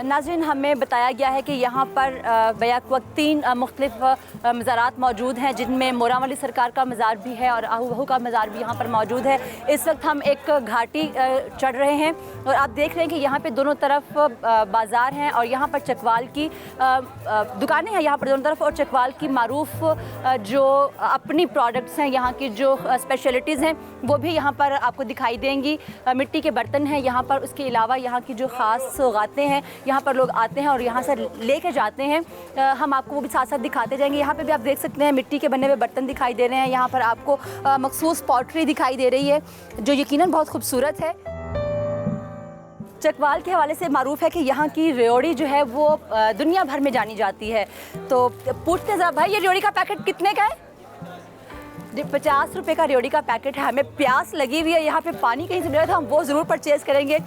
नाज़रीन, हमें बताया गया है कि यहाँ पर बैक वक्त 3 मुख्तलिफ मज़ारात मौजूद हैं, जिनमें मोरावली सरकार का मज़ार भी है और आहू बहू का मज़ार भी यहाँ पर मौजूद है। इस वक्त हम एक घाटी चढ़ रहे हैं और आप देख रहे हैं कि यहाँ पे दोनों तरफ बाज़ार हैं और यहाँ पर चकवाल की दुकानें हैं यहाँ पर दोनों तरफ, और चकवाल की मारूफ जो अपनी प्रोडक्ट्स हैं, यहाँ की जो स्पेशलिटीज़ हैं वो भी यहाँ पर आपको दिखाई देंगी। मिट्टी के बर्तन हैं यहाँ पर, उसके अलावा यहाँ की जो ख़ास सौगातें हैं यहाँ पर लोग आते हैं और यहाँ से लेके जाते हैं। हम आपको वो भी साथ साथ दिखाते जाएंगे। यहाँ पे भी आप देख सकते हैं मिट्टी के बने हुए बर्तन दिखाई दे रहे हैं। यहाँ पर आपको मखसूस पॉटरी दिखाई दे रही है जो यकीनन बहुत खूबसूरत है। चकवाल के हवाले से मारूफ है कि यहाँ की रेवड़ी जो है वो दुनिया भर में जानी जाती है। तो पूछते ज़रा भाई, ये रेवड़ी का पैकेट कितने का है? जी, 50 रुपये का रेवड़ी का पैकेट है। हमें प्यास लगी हुई है, यहाँ पे पानी कहीं से मिला तो हम वो ज़रूर परचेज़ करेंगे।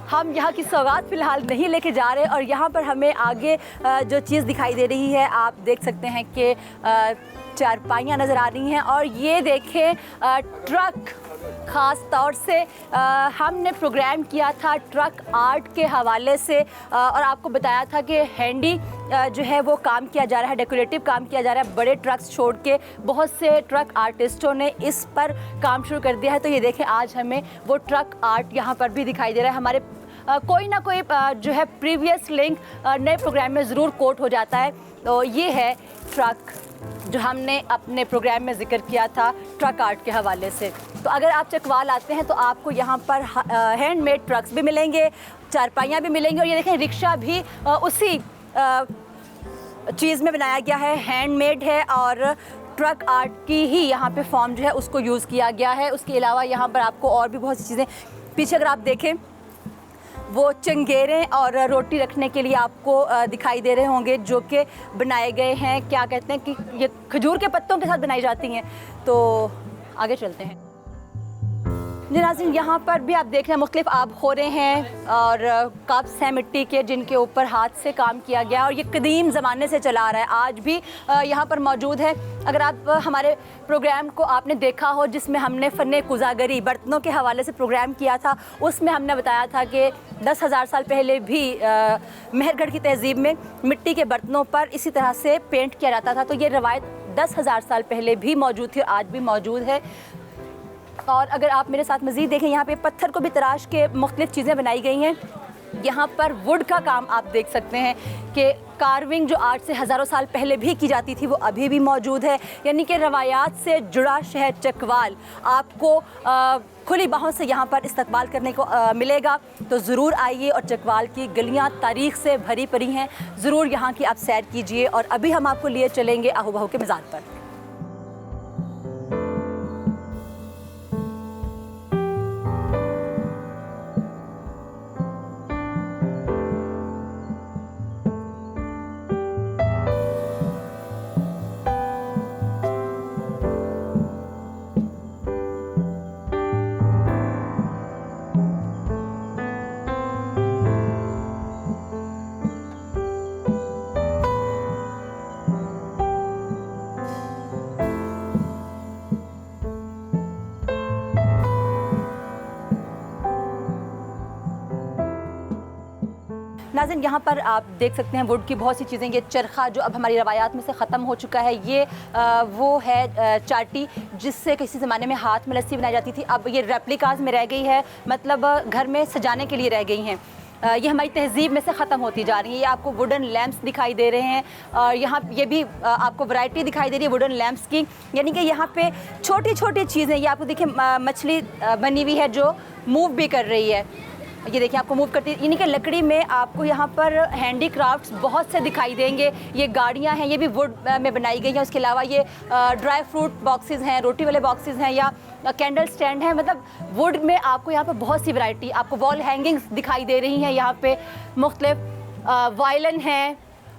हम यहाँ की सौगात फ़िलहाल नहीं लेके जा रहे और यहाँ पर हमें आगे जो चीज़ दिखाई दे रही है, आप देख सकते हैं कि चारपाइयाँ नज़र आ रही हैं और ये देखें ट्रक। ख़ास तौर से हमने प्रोग्राम किया था ट्रक आर्ट के हवाले से और आपको बताया था कि हैंडी जो है वो काम किया जा रहा है, डेकोरेटिव काम किया जा रहा है। बड़े ट्रक्स छोड़ के बहुत से ट्रक आर्टिस्टों ने इस पर काम शुरू कर दिया है। तो ये देखें आज हमें वो ट्रक आर्ट यहाँ पर भी दिखाई दे रहा है। हमारे कोई ना कोई जो है प्रीवियस लिंक नए प्रोग्राम में ज़रूर कोट हो जाता है। तो ये है ट्रक जो हमने अपने प्रोग्राम में ज़िक्र किया था ट्रक आर्ट के हवाले से। तो अगर आप चकवाल आते हैं तो आपको यहाँ पर हैंडमेड ट्रक्स भी मिलेंगे, चारपाइयाँ भी मिलेंगी और ये देखें रिक्शा भी उसी चीज़ में बनाया गया है, हैंडमेड है और ट्रक आर्ट की ही यहाँ पे फॉर्म जो है उसको यूज़ किया गया है। उसके अलावा यहाँ पर आपको और भी बहुत सी चीज़ें, पीछे अगर आप देखें वो चंगेरे और रोटी रखने के लिए आपको दिखाई दे रहे होंगे जो कि बनाए गए हैं। क्या कहते हैं कि ये खजूर के पत्तों के साथ बनाई जाती हैं। तो आगे चलते हैं। जी नाज़रीन, यहाँ पर भी आप देख रहे हैं मुख्तलिफ आबखोरे हैं और कप्स हैं मिट्टी के जिनके ऊपर हाथ से काम किया गया और ये कदीम ज़माने से चला आ रहा है, आज भी यहाँ पर मौजूद है। अगर आप हमारे प्रोग्राम को आपने देखा हो जिसमें हमने फ़न कुज़ागरी बर्तनों के हवाले से प्रोग्राम किया था, उसमें हमने बताया था कि 10,000 साल पहले भी मेहरगढ़ की तहज़ीब में मिट्टी के बर्तनों पर इसी तरह से पेंट किया जाता था। तो ये रवायत 10,000 साल पहले भी मौजूद थी और आज भी मौजूद है। और अगर आप मेरे साथ मज़ीद देखें, यहाँ पे पत्थर को भी तराश के मुख्तलिफ़ चीज़ें बनाई गई हैं। यहाँ पर वुड का काम आप देख सकते हैं कि कार्विंग जो आज से हज़ारों साल पहले भी की जाती थी वो अभी भी मौजूद है। यानी कि रवायात से जुड़ा शहर चकवाल आपको खुली बाहों से यहाँ पर इस्तकबाल करने को मिलेगा। तो ज़रूर आइए और चकवाल की गलियाँ तारीख़ से भरी पड़ी हैं, ज़रूर यहाँ की आप सैर कीजिए। और अभी हम आपको लिए चलेंगे आहू बहू के मज़ार पर। नाज़रीन, यहाँ पर आप देख सकते हैं वुड की बहुत सी चीज़ें। ये चरखा जो अब हमारी रवायात में से ख़त्म हो चुका है, ये वो है चाटी जिससे किसी ज़माने में हाथ में लस्सी बनाई जाती थी। अब ये रेप्लिकाज में रह गई है, मतलब घर में सजाने के लिए रह गई हैं। ये हमारी तहज़ीब में से ख़त्म होती जा रही है। ये आपको वुडन लैम्प्स दिखाई दे रहे हैं और यहाँ ये भी आपको वैरायटी दिखाई दे रही है वुडन लैम्प्स की। यानी कि यहाँ पे छोटी छोटी चीज़ें, ये आपको देखिए मछली बनी हुई है जो मूव भी कर रही है। ये देखिए आपको मूव करती है। यानी कि लकड़ी में आपको यहाँ पर हैंडी क्राफ्ट्स बहुत से दिखाई देंगे। ये गाड़ियाँ हैं, ये भी वुड में बनाई गई हैं। उसके अलावा ये ड्राई फ्रूट बॉक्सेस हैं, रोटी वाले बॉक्सेस हैं या कैंडल स्टैंड है। मतलब वुड में आपको यहाँ पर बहुत सी वैरायटी, आपको वॉल हैंगिंग्स दिखाई दे रही हैं। यहाँ पे मुख्तलिफ वायलिन हैं,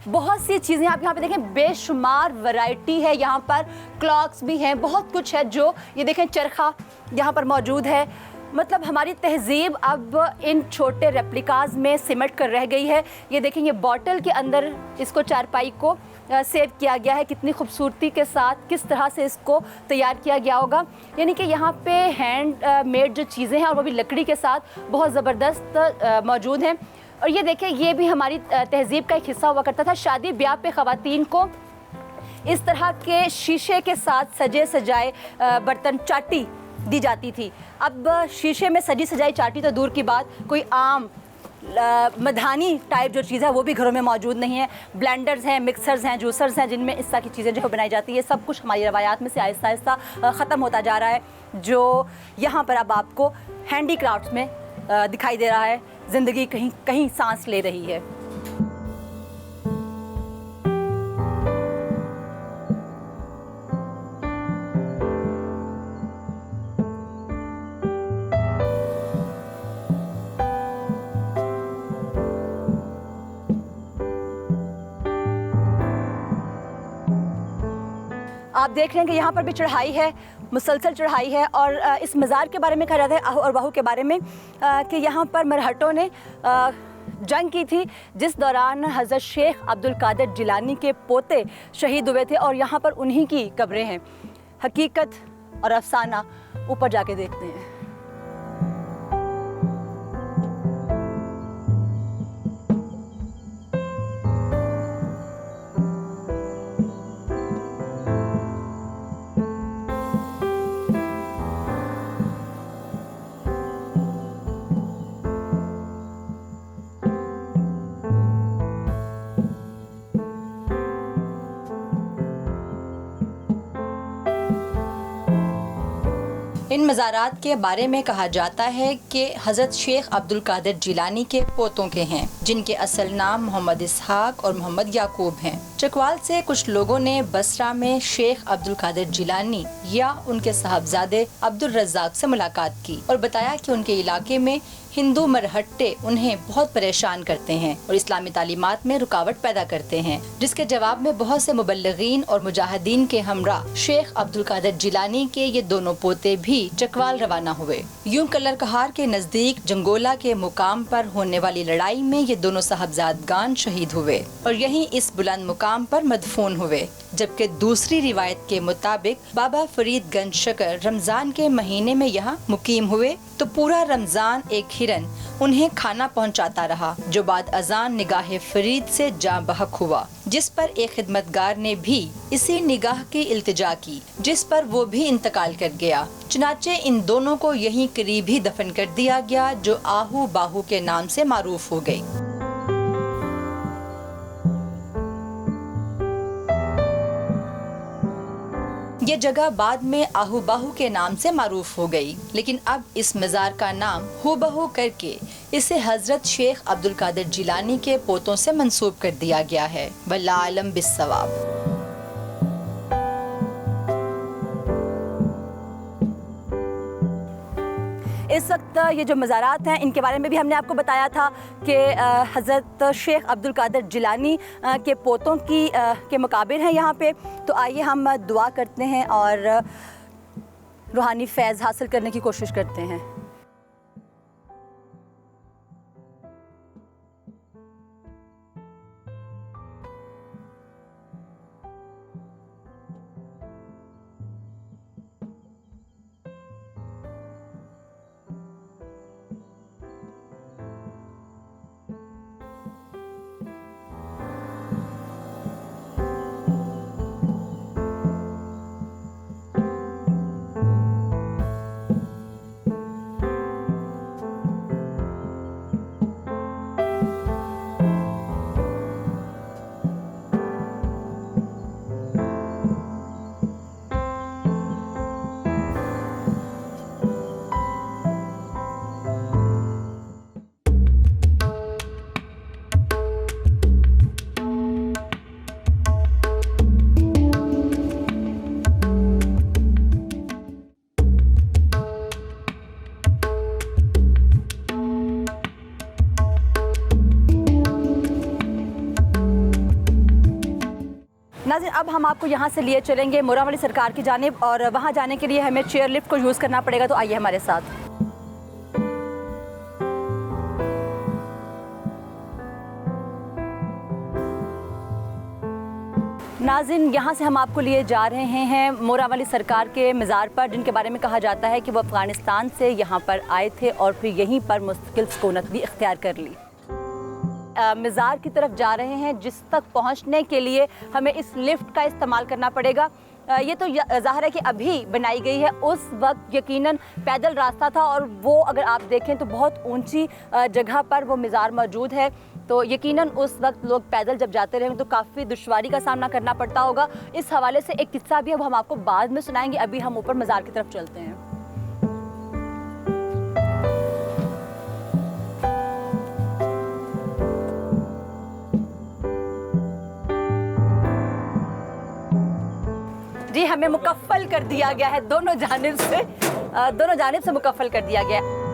बहुत सी चीज़ें आप यहाँ पे देखें, बेशुमार वैरायटी है। यहाँ पर क्लॉक्स भी हैं, बहुत कुछ है जो ये देखें चरखा यहाँ पर मौजूद है। मतलब हमारी तहज़ीब अब इन छोटे रेप्लिकाज में सिमट कर रह गई है। ये देखें, ये बॉटल के अंदर इसको चारपाई को सेव किया गया है, कितनी खूबसूरती के साथ किस तरह से इसको तैयार किया गया होगा। यानी कि यहाँ पे हैंड मेड जो चीज़ें हैं और वो भी लकड़ी के साथ बहुत ज़बरदस्त मौजूद हैं। और ये देखिए, ये भी हमारी तहज़ीब का एक हिस्सा हुआ करता था। शादी ब्याह पे ख़वातीन को इस तरह के शीशे के साथ सजे सजाए बर्तन चाटी दी जाती थी। अब शीशे में सजी सजाई चाटी तो दूर की बात, कोई आम मधानी टाइप जो चीज़ है वो भी घरों में मौजूद नहीं है। ब्लेंडर्स हैं, मिक्सर्स हैं, जूसर्स हैं, जिनमें इस तरह की चीज़ें जो है बनाई जाती है। सब कुछ हमारी रवायात में से आहिस्ता आहिस्ता ख़त्म होता जा रहा है, जो यहाँ पर अब आपको हैंडीक्राफ्ट्स में दिखाई दे रहा है। ज़िंदगी कहीं कहीं सांस ले रही है। आप देख रहे हैं कि यहाँ पर भी चढ़ाई है, मुसलसल चढ़ाई है। और इस मज़ार के बारे में कहा जाता है, आहू और बाहू के बारे में, कि यहाँ पर मरहटों ने जंग की थी, जिस दौरान हज़रत शेख अब्दुल कादिर जिलानी के पोते शहीद हुए थे और यहाँ पर उन्हीं की कब्रें हैं। हकीकत और अफसाना ऊपर जाके देखते हैं। इन मज़ारात के बारे में कहा जाता है कि हज़रत शेख अब्दुल कादिर जिलानी के पोतों के हैं, जिनके असल नाम मोहम्मद इसहाक और मोहम्मद याकूब हैं। चकवाल से कुछ लोगों ने बसरा में शेख अब्दुल कादिर जिलानी या उनके साहबजादे अब्दुल रज़्ज़ाक से मुलाकात की और बताया कि उनके इलाके में हिंदू मरहट्टे उन्हें बहुत परेशान करते हैं और इस्लामी तालीमात में रुकावट पैदा करते हैं, जिसके जवाब में बहुत से मुबल्लिगीन और मुजाहिदीन के हमरा शेख अब्दुल कादिर जिलानी के ये दोनों पोते भी चकवाल रवाना हुए। यूं कलर कहार के नजदीक जंगोला के मुकाम पर होने वाली लड़ाई में ये दोनों साहबजादगान शहीद हुए और यहीं इस बुलंद मुकाम पर मदफून हुए। जबकि दूसरी रिवायत के मुताबिक बाबा फरीद गंज शकर रमजान के महीने में यहाँ मुकीम हुए तो पूरा रमजान एक हिरन उन्हें खाना पहुँचाता रहा, जो बाद अजान निगाह फरीद से जाँ बहक हुआ, जिस पर एक खिदमतगार ने भी इसी निगाह की इल्तिजा की, जिस पर वो भी इंतकाल कर गया। चुनाचे इन दोनों को यहीं करीब ही दफन कर दिया गया, जो आहू बाहू के नाम से मारूफ हो गई। ये जगह बाद में आहू बाहू के नाम से मारूफ हो गई, लेकिन अब इस मज़ार का नाम हू बहू करके इसे हजरत शेख अब्दुल कादिर जिलानी के पोतों से मंसूब कर दिया गया है। वल्लाह आलम बिस्सवाब। इस वक्त ये जो मज़ारात हैं इनके बारे में भी हमने आपको बताया था कि हज़रत शेख अब्दुल कादिर जिलानी के पोतों के मकाबिर हैं यहाँ पे। तो आइए हम दुआ करते हैं और रूहानी फैज़ हासिल करने की कोशिश करते हैं। नाज़रीन, अब हम आपको यहाँ से लिए चलेंगे मोरावली सरकार की जानिब और वहाँ जाने के लिए हमें चेयर लिफ्ट को यूज़ करना पड़ेगा। तो आइए हमारे साथ। नाज़रीन, यहाँ से हम आपको लिए जा रहे हैं मोरावली सरकार के मज़ार पर, जिनके बारे में कहा जाता है कि वो अफ़गानिस्तान से यहाँ पर आए थे और फिर यहीं पर मुस्तकिल सुकूनत भी इख्तियार कर ली। मज़ार की तरफ जा रहे हैं, जिस तक पहुंचने के लिए हमें इस लिफ्ट का इस्तेमाल करना पड़ेगा। ये तो ज़ाहिर है कि अभी बनाई गई है, उस वक्त यकीनन पैदल रास्ता था और वो अगर आप देखें तो बहुत ऊंची जगह पर वो मज़ार मौजूद है। तो यकीनन उस वक्त लोग पैदल जब जाते रहे तो काफ़ी दुश्वारी का सामना करना पड़ता होगा। इस हवाले से एक किस्सा भी अब हम आपको बाद में सुनाएंगे। अभी हम ऊपर मज़ार की तरफ चलते हैं। जी, हमें मुकफ़्फ़ल कर दिया गया है, दोनों जानिब से मुकफ़्फ़ल कर दिया गया है।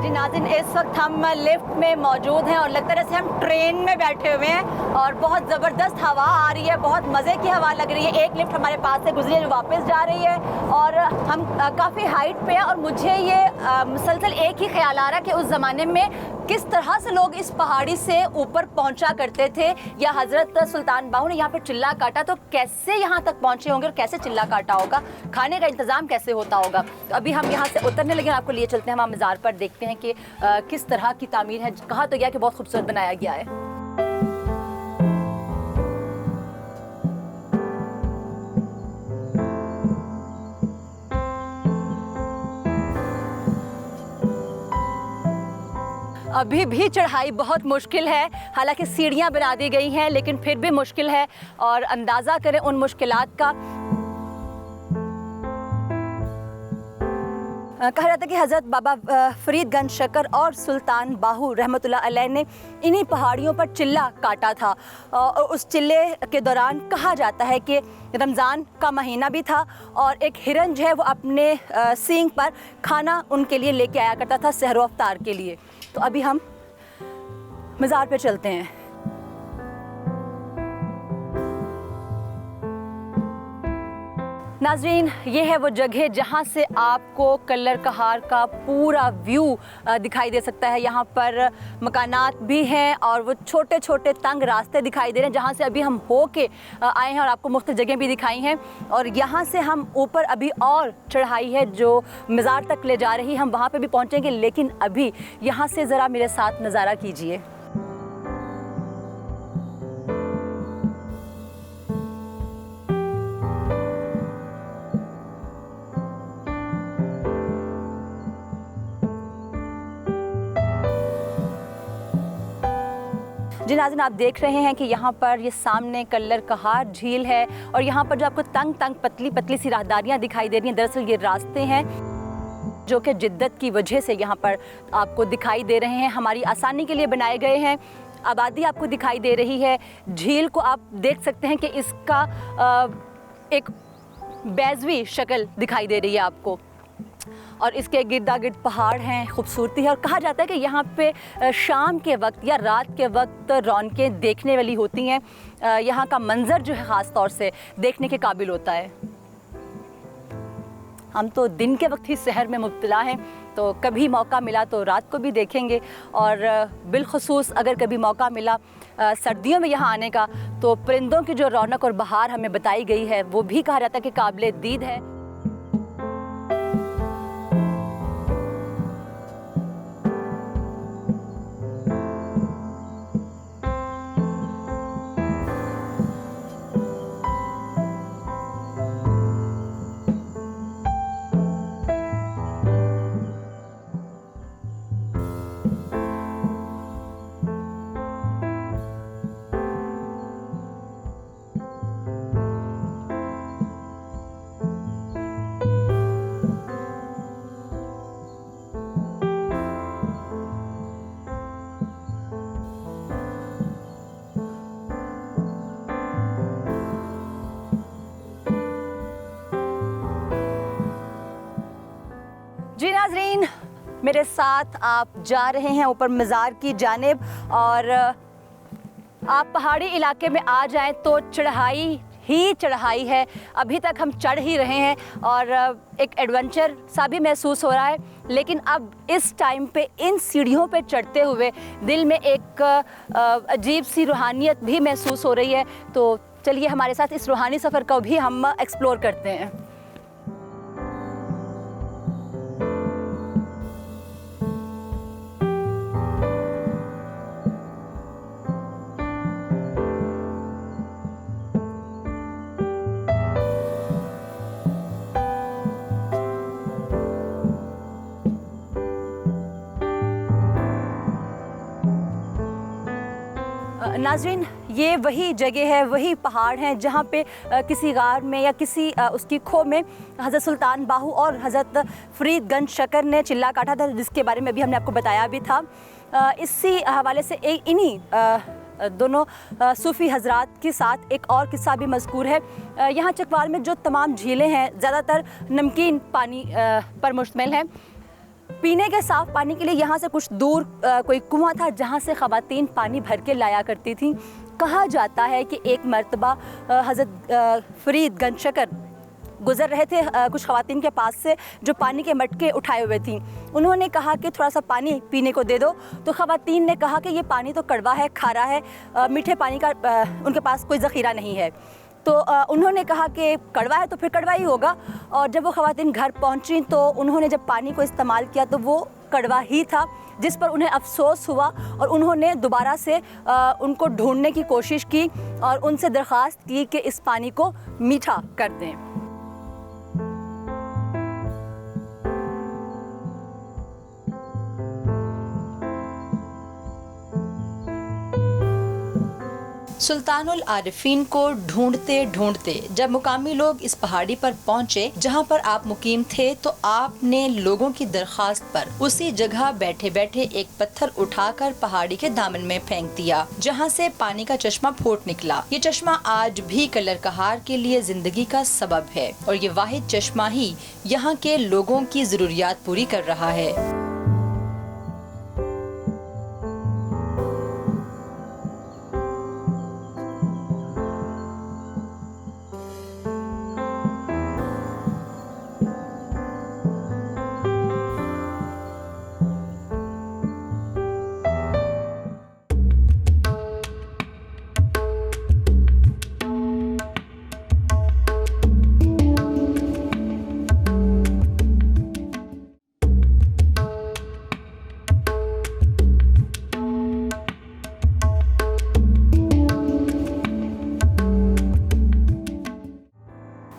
जी नाज़रीन, इस वक्त हम लिफ्ट में मौजूद हैं और लगता है जैसे हम ट्रेन में बैठे हुए हैं और बहुत ज़बरदस्त हवा आ रही है, बहुत मज़े की हवा लग रही है। एक लिफ्ट हमारे पास से गुजरी है जो वापस जा रही है और हम काफ़ी हाइट पे हैं और मुझे ये मुसलसल एक ही ख्याल आ रहा है कि उस ज़माने में किस तरह से लोग इस पहाड़ी से ऊपर पहुंचा करते थे, या हज़रत सुल्तान बाहू ने यहाँ पर चिल्ला काटा तो कैसे यहाँ तक पहुँचे होंगे और कैसे चिल्ला काटा होगा, खाने का इंतज़ाम कैसे होता होगा। तो अभी हम यहाँ से उतरने लगे, आपको लिए चलते हैं वहाँ मज़ार पर, देखते हैं कि किस तरह की तामीर है। कहा तो गया कि बहुत खूबसूरत बनाया गया है। अभी भी चढ़ाई बहुत मुश्किल है, हालांकि सीढ़ियां बना दी गई हैं लेकिन फिर भी मुश्किल है और अंदाज़ा करें उन मुश्किलात का। कहा जाता है कि हज़रत बाबा फरीदगंज शकर और सुल्तान बाहू रहमतुल्लाह अलैह ने इन्हीं पहाड़ियों पर चिल्ला काटा था और उस चिल्ले के दौरान कहा जाता है कि रमज़ान का महीना भी था और एक हिरन जो है वो अपने सींग पर खाना उनके लिए लेके आया करता था सहरो अफ्तार के लिए। तो अभी हम मज़ार पे चलते हैं। नाज़रीन, ये है वो जगह जहाँ से आपको कल्लर कहार का पूरा व्यू दिखाई दे सकता है। यहाँ पर मकानात भी हैं और वो छोटे छोटे तंग रास्ते दिखाई दे रहे हैं जहाँ से अभी हम हो के आए हैं और आपको मुख्तलिफ जगह भी दिखाई हैं। और यहाँ से हम ऊपर अभी और चढ़ाई है जो मज़ार तक ले जा रही, हम वहाँ पे भी पहुँचेंगे, लेकिन अभी यहाँ से ज़रा मेरे साथ नज़ारा कीजिए। जी नाज़रीन, आप देख रहे हैं कि यहाँ पर ये सामने कल्लर कहार झील है और यहाँ पर जो आपको तंग तंग पतली पतली सी राहदारियाँ दिखाई दे रही हैं, दरअसल ये रास्ते हैं जो कि जिद्दत की वजह से यहाँ पर आपको दिखाई दे रहे हैं, हमारी आसानी के लिए बनाए गए हैं। आबादी आपको दिखाई दे रही है, झील को आप देख सकते हैं कि इसका एक बैज़वी शक्ल दिखाई दे रही है आपको और इसके गिरदा गिर्द पहाड़ हैं, खूबसूरती है। और कहा जाता है कि यहाँ पे शाम के वक्त या रात के वक्त रौनकें देखने वाली होती हैं। यहाँ का मंज़र जो है ख़ास तौर से देखने के काबिल होता है। हम तो दिन के वक्त ही शहर में मुब्तला हैं, तो कभी मौका मिला तो रात को भी देखेंगे और बिलखुसूस अगर कभी मौका मिला सर्दियों में यहाँ आने का तो परिंदों की जो रौनक और बहार हमें बताई गई है वो भी कहा जाता है कि काबिल दीद है। जी नाज़रीन, मेरे साथ आप जा रहे हैं ऊपर मज़ार की जानिब और आप पहाड़ी इलाके में आ जाएं तो चढ़ाई ही चढ़ाई है। अभी तक हम चढ़ ही रहे हैं और एक एडवेंचर सा भी महसूस हो रहा है, लेकिन अब इस टाइम पे इन सीढ़ियों पे चढ़ते हुए दिल में एक अजीब सी रूहानियत भी महसूस हो रही है। तो चलिए हमारे साथ इस रूहानी सफ़र को भी हम एक्सप्लोर करते हैं। नाज़रीन, ये वही जगह है, वही पहाड़ हैं जहाँ पे किसी गार में या किसी उसकी खो में हज़रत सुल्तान बाहू और हज़रत फरीद गंज शकर ने चिल्ला काटा था, जिसके बारे में अभी हमने आपको बताया भी था। इसी हवाले से इन्हीं दोनों सूफ़ी हजरात के साथ एक और किस्सा भी मज़कूर है। यहाँ चकवाल में जो तमाम झीलें हैं ज़्यादातर नमकीन पानी पर मुश्तमिल हैं। पीने के साफ़ पानी के लिए यहाँ से कुछ दूर कोई कुआं था जहाँ से ख़वातीन पानी भर के लाया करती थीं। कहा जाता है कि एक मरतबा हज़रत फरीद गंज शकर गुज़र रहे थे कुछ ख़वातीन के पास से जो पानी के मटके उठाए हुए थीं। उन्होंने कहा कि थोड़ा सा पानी पीने को दे दो, तो ख़वातीन ने कहा कि ये पानी तो कड़वा है, खारा है, मीठे पानी का उनके पास कोई ज़ख़ीरा नहीं है। तो उन्होंने कहा कि कड़वा है तो फिर कड़वा ही होगा। और जब वो ख़वातीन घर पहुंची तो उन्होंने जब पानी को इस्तेमाल किया तो वो कड़वा ही था, जिस पर उन्हें अफसोस हुआ और उन्होंने दोबारा से उनको ढूंढने की कोशिश की और उनसे दरख्वास्त की कि इस पानी को मीठा कर दें। सुल्तानुल आरिफीन को ढूंढते ढूंढते जब मुकामी लोग इस पहाड़ी पर पहुंचे जहां पर आप मुकीम थे, तो आपने लोगों की दरखास्त पर उसी जगह बैठे बैठे एक पत्थर उठाकर पहाड़ी के दामन में फेंक दिया, जहां से पानी का चश्मा फूट निकला। ये चश्मा आज भी कलर कहार के लिए जिंदगी का सबब है और ये वाहिद चश्मा ही यहाँ के लोगों की जरूरियात पूरी कर रहा है।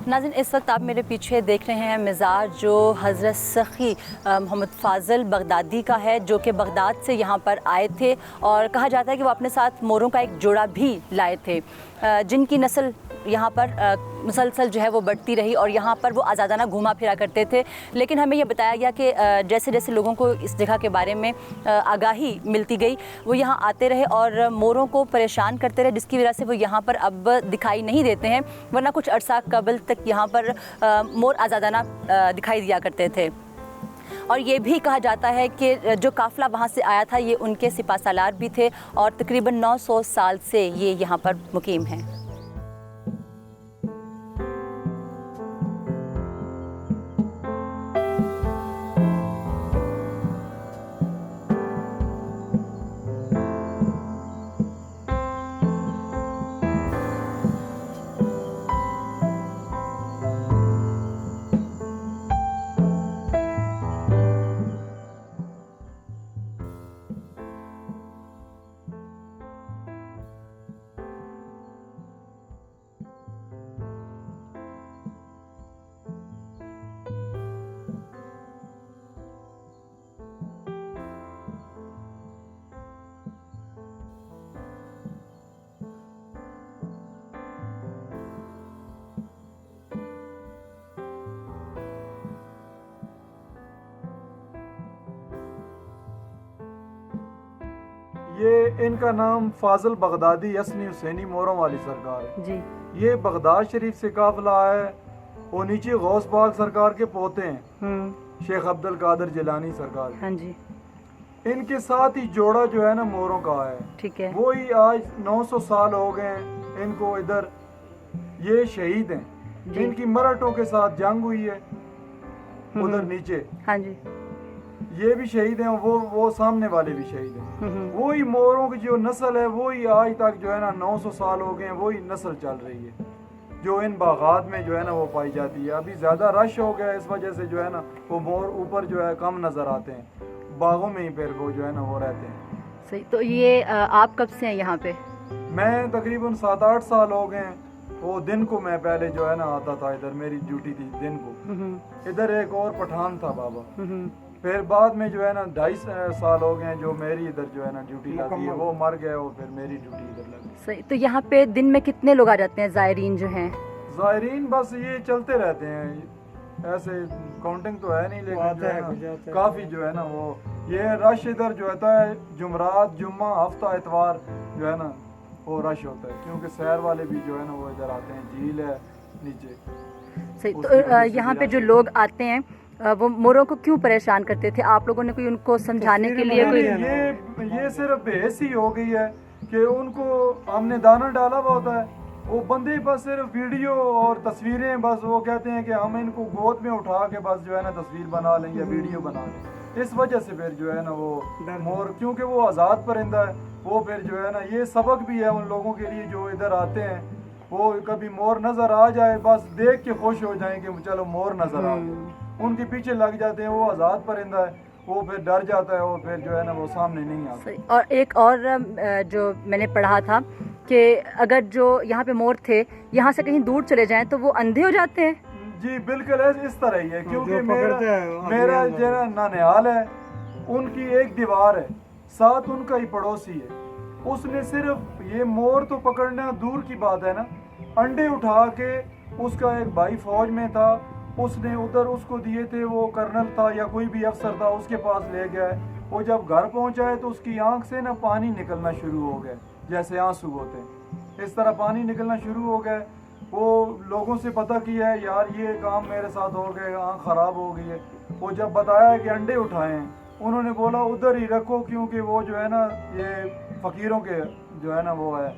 नाज़रीन, इस वक्त आप मेरे पीछे देख रहे हैं मज़ार जो हज़रत सखी मोहम्मद फ़ाज़ल बगदादी का है, जो कि बगदाद से यहाँ पर आए थे और कहा जाता है कि वो अपने साथ मोरों का एक जोड़ा भी लाए थे, जिनकी नस्ल यहाँ पर मुसलसल जो है वो बढ़ती रही और यहाँ पर वो आज़ादाना घूमा फिरा करते थे। लेकिन हमें ये बताया गया कि जैसे जैसे लोगों को इस जगह के बारे में आगाही मिलती गई, वो यहाँ आते रहे और मोरों को परेशान करते रहे, जिसकी वजह से वो यहाँ पर अब दिखाई नहीं देते हैं, वरना कुछ अरसा कबल तक यहाँ पर मोर आज़ादाना दिखाई दिया करते थे। और ये भी कहा जाता है कि जो काफ़िला वहाँ से आया था ये उनके सिपा सालार भी थे और तकरीबन 900 साल से ये यहाँ पर मुकीम हैं। ये इनका नाम फाजल बगदादी यसनी हुसैनी मोरों वाली सरकार है जी। ये बगदाद शरीफ से काफिला है और नीचे गौस बाग सरकार के पोते हैं शेख अब्दुल कादिर जिलानी सरकार। हाँ जी। इनके साथ ही जोड़ा जो है ना मोरों का है, ठीक है। वो ही आज 900 साल हो गए हैं इनको इधर। ये शहीद हैं, इनकी मराठों के साथ जंग हुई है उधर नीचे। हाँ जी। ये भी शहीद हैं, वो सामने वाले भी शहीद हैं। वही मोरों की जो नस्ल है वही आज तक जो है ना 900 साल हो गए, वही नस्ल चल रही है जो इन बागात में जो है ना वो पाई जाती है। अभी ज़्यादा रश हो गया इस वजह से जो है ना वो मोर ऊपर जो है कम नज़र आते हैं, बागों में ही फिर वो जो है ना वो रहते हैं। सही। तो ये आप कब से हैं यहाँ पे? मैं तकरीबन 7-8 साल हो गए हैं। वो दिन को मैं पहले जो है ना आता था इधर, मेरी ड्यूटी थी दिन को। इधर एक और पठान था बाबा, फिर बाद में जो है ना 2.5 साल हो गए हैं जो मेरी इधर जो है ना ड्यूटी लगी है, वो मर गया और फिर मेरी ड्यूटी इधर लगी। सही। तो यहाँ पे दिन में कितने लोग आ जाते हैं ज़ायरीन जो हैं? ज़ायरीन बस ये चलते रहते हैं, ऐसे काउंटिंग तो है नहीं, लेकिन जो है ना काफ़ी जो है ना वो ये रश इधर जो होता है जुमरात, जुम्मा, हफ्ता, इतवार जो है ना वो रश होता है, क्योंकि सैर वाले भी जो है ना वो इधर आते हैं, झील है नीचे। सही। तो यहाँ पे जो लोग आते हैं वो मोरों को क्यों परेशान करते थे? आप लोगों ने कोई उनको समझाने के लिए कोई? ये सिर्फ बहस ही हो गई है कि उनको हमने दाना डाला हुआ होता है, वो बंदे बस सिर्फ वीडियो और तस्वीरें, बस वो कहते हैं कि हम इनको गोद में उठा के बस जो है ना तस्वीर बना लें या वीडियो बना लें। इस वजह से फिर जो है ना वो मोर, क्योंकि वो आज़ाद परिंदा है, वो फिर जो है ना ये सबक भी है उन लोगों के लिए जो इधर आते हैं, वो कभी मोर नज़र आ जाए बस देख के खुश हो जाएं कि चलो मोर नज़र आ गए, उनके पीछे लग जाते हैं। वो आज़ाद परिंदा है, वो फिर डर जाता है और फिर जो है ना वो सामने नहीं आता। और एक और जो मैंने पढ़ा था कि अगर जो यहाँ पे मोर थे यहाँ से कहीं दूर चले जाएं तो वो अंधे हो जाते हैं। जी बिल्कुल इस तरह ही है, क्योंकि मेरा जो नानिहाल है, उनकी एक दीवार है, साथ उनका ही पड़ोसी है, उसने सिर्फ ये मोर तो पकड़ना दूर की बात है ना, अंडे उठा के उसका एक भाई फौज में था, उसने उधर उसको दिए थे, वो कर्नल था या कोई भी अफसर था, उसके पास ले गया है। वो जब घर पहुंचा है तो उसकी आंख से ना पानी निकलना शुरू हो गया, जैसे आंसू होते हैं इस तरह पानी निकलना शुरू हो गया। वो लोगों से पता किया है, यार ये काम मेरे साथ हो गया, आंख ख़राब हो गई है। वो जब बताया कि अंडे उठाए हैं, उन्होंने बोला उधर ही रखो, क्योंकि वो जो है ना ये फ़कीरों के जो है ना वो है।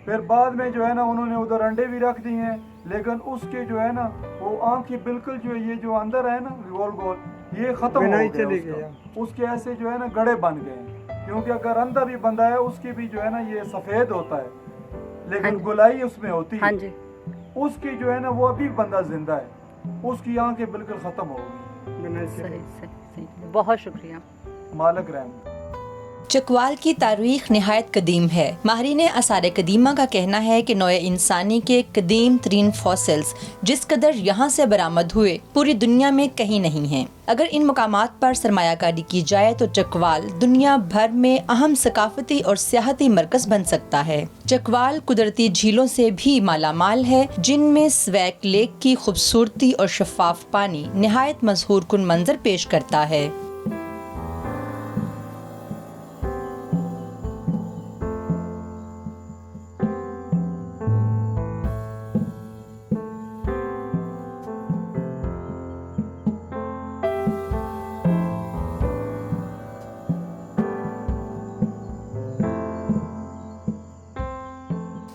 फिर बाद में जो है ना उन्होंने उधर अंडे भी रख दिए हैं, लेकिन उसके जो है ना वो आंखें बिल्कुल जो ये जो अंदर है ना गोल गोल, ये ख़त्म हो गया, उसके ऐसे जो है ना गड़े बन गए हैं, क्योंकि अगर अंधा भी बंदा है उसके भी जो है ना ये सफ़ेद होता है, लेकिन गुलाई उसमें होती है। उसकी जो है ना वो अभी बंदा जिंदा है, उसकी आंखें बिल्कुल ख़त्म हो गई। सही। बहुत शुक्रिया। मालिक रहम। चकवाल की तारीख नहायत कदीम है। माहिरीन आसार कदीमा का कहना है कि नौए इंसानी के कदीम तरीन फॉसिल्स जिस कदर यहाँ से बरामद हुए पूरी दुनिया में कहीं नहीं हैं। अगर इन मकामात पर सरमायाकारी की जाए तो चकवाल दुनिया भर में अहम सकाफती और सियाहती मरकज बन सकता है। चकवाल कुदरती झीलों से भी मालामाल है, जिनमें स्वैक लेक की खूबसूरती और शफाफ पानी नहायत मशहूर कुन मंजर पेश करता है।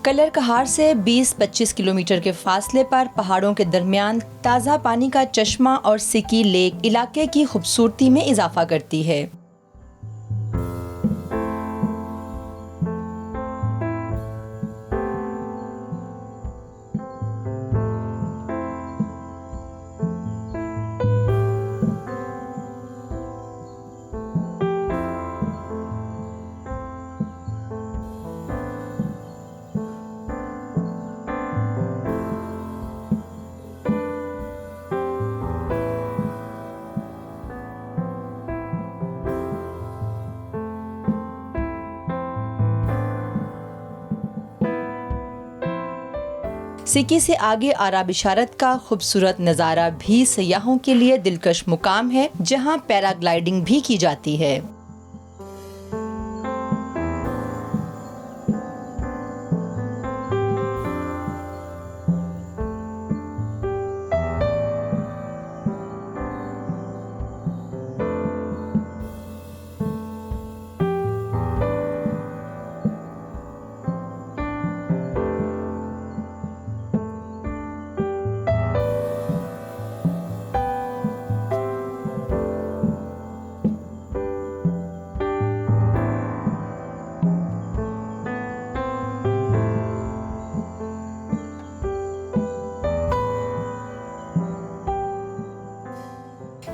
कलर कहार से 20-25 किलोमीटर के फासले पर पहाड़ों के दरमियान ताज़ा पानी का चश्मा और सिकी लेक इलाके की खूबसूरती में इजाफा करती है। सिकी से आगे आरा बिशारत का खूबसूरत नज़ारा भी सयाहों के लिए दिलकश मुकाम है, जहां पैराग्लाइडिंग भी की जाती है।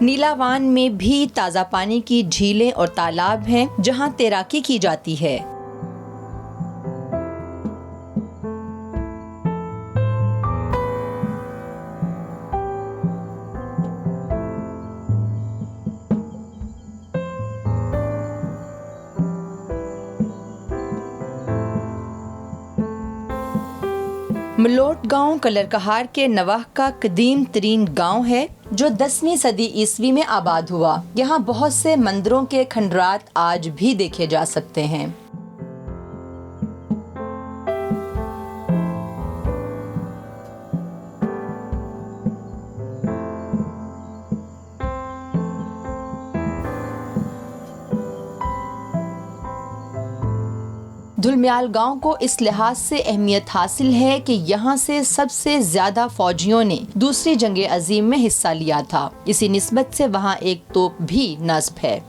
नीलावान में भी ताज़ा पानी की झीलें और तालाब हैं, जहां तैराकी की जाती है। मलोट गांव कलरकहार के नवाह का कदीम तरीन गांव है जो 10वीं सदी ईस्वी में आबाद हुआ। यहाँ बहुत से मंदिरों के खंडरात आज भी देखे जा सकते हैं। धुलमियाल गांव को इस लिहाज से अहमियत हासिल है कि यहाँ से सबसे ज्यादा फौजियों ने दूसरी जंग अजीम में हिस्सा लिया था। इसी निस्बत से वहाँ एक तोप भी नस्ब है।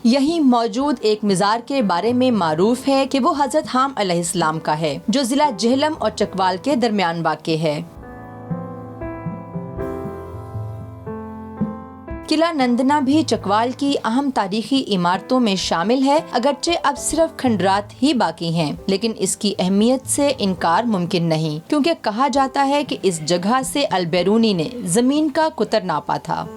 यहीं मौजूद एक मज़ार के बारे में मारूफ है कि वो हज़रत हाम अलैहिस्सलाम का है, जो जिला जेहलम और चकवाल के दरमियान वाक़े है। किला नंदना भी चकवाल की अहम तारीखी इमारतों में शामिल है। अगरचे अब सिर्फ खंडरात ही बाकी हैं, लेकिन इसकी अहमियत से इनकार मुमकिन नहीं, क्योंकि कहा जाता है कि इस जगह से अल-बैरूनी ने जमीन का कुतर नापा था।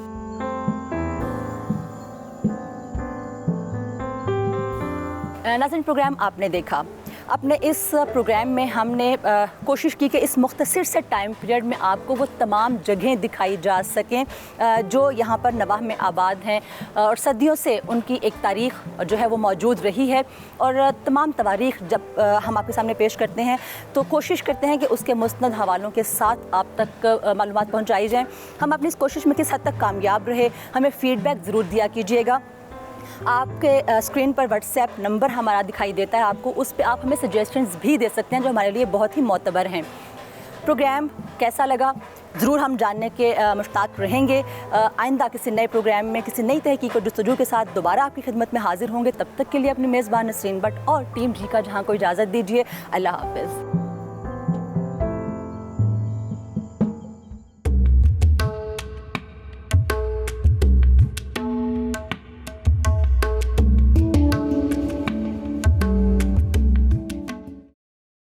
नाज़रीन, प्रोग्राम आपने देखा। अपने इस प्रोग्राम में हमने कोशिश की कि इस मुख्तसर से टाइम पीरियड में आपको वो तमाम जगहें दिखाई जा सकें जो यहाँ पर नवाह में आबाद हैं और सदियों से उनकी एक तारीख़ जो है वो मौजूद रही है। और तमाम तवारीख़ जब हम आपके सामने पेश करते हैं तो कोशिश करते हैं कि उसके मुस्तनद हवालों के साथ आप तक मालूमात पहुँचाई जाएँ। हम अपनी इस कोशिश में किस हद तक कामयाब रहे, हमें फ़ीडबैक ज़रूर दिया कीजिएगा। आपके स्क्रीन पर व्हाट्सएप नंबर हमारा दिखाई देता है आपको, उस पे आप हमें सजेशंस भी दे सकते हैं जो हमारे लिए बहुत ही मोतबर हैं। प्रोग्राम कैसा लगा ज़रूर हम जानने के मुश्ताक रहेंगे। आइंदा किसी नए प्रोग्राम में किसी नई तहकीक और जुस्तजू के साथ दोबारा आपकी खिदमत में हाजिर होंगे। तब तक के लिए अपनी मेज़बान नसरीन भट्ट और टीम जी का जहाँ को इजाज़त दीजिए। अल्लाह हाफ़िज़।